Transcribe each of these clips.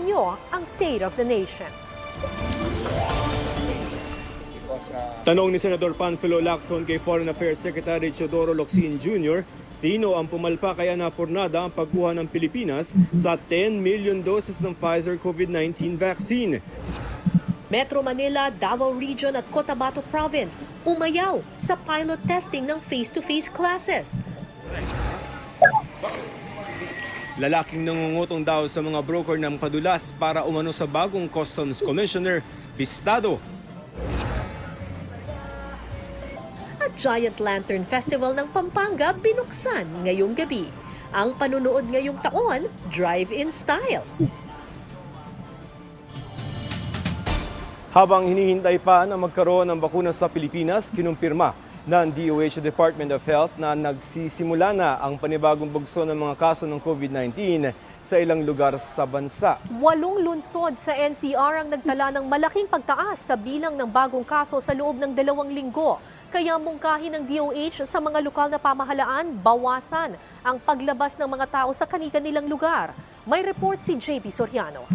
Abangan nyo ang State of the Nation. Tanong ni Senador Panfilo Lacson kay Foreign Affairs Secretary Teodoro Locsin Jr., sino ang pumalpa kaya napurnada ang pagkuha ng Pilipinas sa 10 million doses ng Pfizer COVID-19 vaccine. Metro Manila, Davao Region at Cotabato Province umayaw sa pilot testing ng face-to-face classes. Lalaking nangungutong daw sa mga broker ng padulas para umano sa bagong Customs Commissioner, Pistado. At Giant Lantern Festival ng Pampanga binuksan ngayong gabi. Ang panunood ngayong taon, drive-in style. Habang hinihintay pa na magkaroon ng bakuna sa Pilipinas, kinumpirma ng DOH Department of Health na nagsisimula na ang panibagong bugso ng mga kaso ng COVID-19 sa ilang lugar sa bansa. 8 lungsod sa NCR ang nagtala ng malaking pagtaas sa bilang ng bagong kaso sa loob ng 2 linggo. Kaya mungkahi ng DOH sa mga lokal na pamahalaan, bawasan ang paglabas ng mga tao sa kani-kanilang lugar. May report si JP Soriano.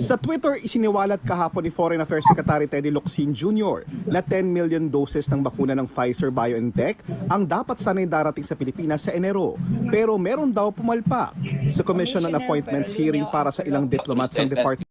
Sa Twitter, isiniwalat kahapon ni Foreign Affairs Secretary Teddy Locsin Jr. na 10 million doses ng bakuna ng Pfizer-BioNTech ang dapat sana'y darating sa Pilipinas sa Enero. Pero meron daw pumalpa. Sa Commission on Appointments hearing para sa ilang diplomats ng Department